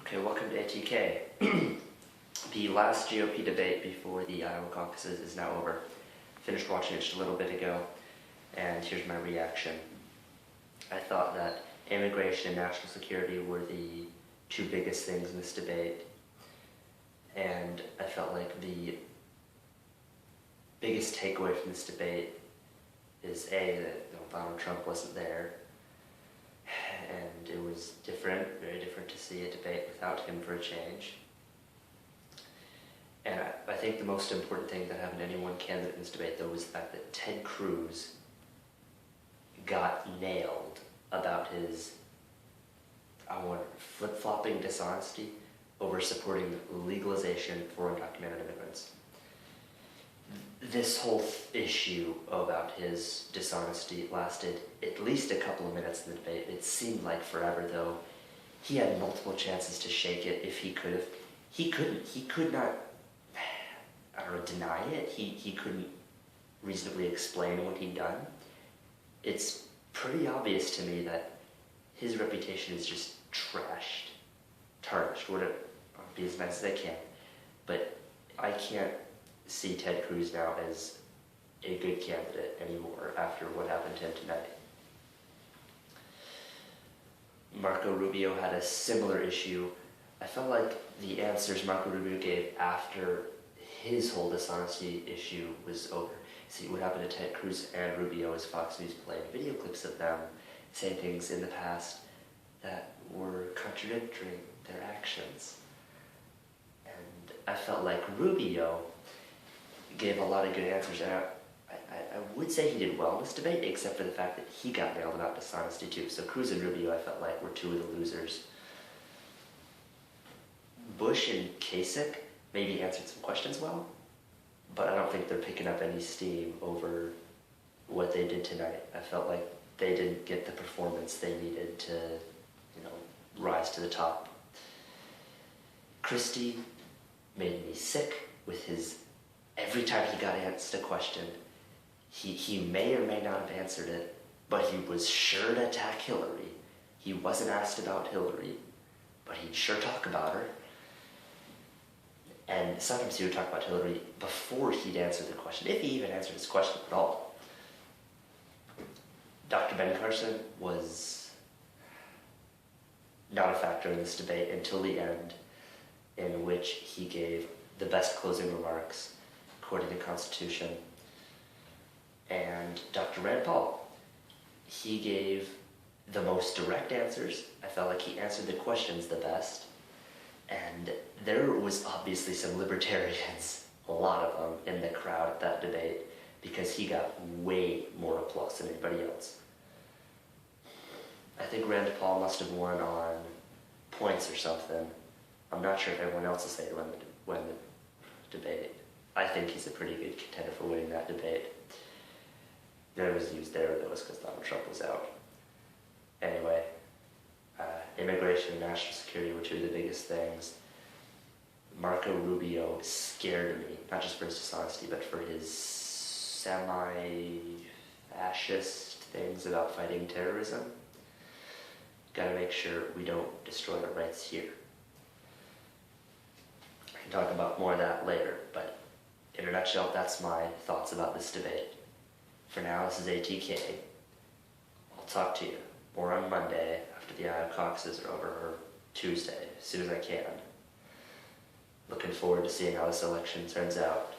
Okay, welcome to ATK. The last GOP debate before the Iowa Caucuses is now over. Finished watching it just a little bit ago, and here's my reaction. I thought that immigration and national security were the two biggest things in this debate, and I felt like the biggest takeaway from this debate is A, that Donald Trump wasn't there, and it was different, very different to see a debate without him for a change. And I think the most important thing that happened to any one candidate in this debate, though, was the fact that Ted Cruz got nailed about his, flip-flopping dishonesty over supporting legalization for undocumented immigrants. This whole issue about his dishonesty lasted at least a couple of minutes in the debate. It seemed like forever, though. He had multiple chances to shake it if he could have. He couldn't. He could not, deny it. He couldn't reasonably explain what he'd done. It's pretty obvious to me that his reputation is just trashed, tarnished. I'll be as nice as I can. But I can't see Ted Cruz now as a good candidate anymore after what happened to him tonight. Marco Rubio had a similar issue. I felt like the answers Marco Rubio gave after his whole dishonesty issue was over. See, what happened to Ted Cruz and Rubio is Fox News played video clips of them saying things in the past that were contradictory their actions. And I felt like Rubio gave a lot of good answers, and I would say he did well in this debate, except for the fact that he got nailed about dishonesty too. So Cruz and Rubio, I felt like, were two of the losers. Bush and Kasich maybe answered some questions well, but I don't think they're picking up any steam over what they did tonight. I felt like they didn't get the performance they needed to, rise to the top. Christie made me sick with his, every time he got asked a question, he may or may not have answered it, but he was sure to attack Hillary. He wasn't asked about Hillary, but he'd sure talk about her. And sometimes he would talk about Hillary before he'd answer the question, if he even answered his question at all. Dr. Ben Carson was not a factor in this debate until the end, in which he gave the best closing remarks according to the Constitution. And Dr. Rand Paul, he gave the most direct answers. I felt like he answered the questions the best. And there was obviously some libertarians, a lot of them, in the crowd at that debate, because he got way more applause than anybody else. I think Rand Paul must have won on points or something. I'm not sure if everyone else will say it when the debate. I think he's a pretty good contender for winning that debate. There was news there that was because Donald Trump was out. Anyway, immigration and national security were two of the biggest things. Marco Rubio scared me, not just for his dishonesty, but for his semi-fascist things about fighting terrorism. Gotta make sure we don't destroy our rights here. I can talk about more of that later, but in a nutshell, that's my thoughts about this debate. For now, this is ATK. I'll talk to you more on Monday after the Iowa Caucuses are over, or Tuesday, as soon as I can. Looking forward to seeing how this election turns out.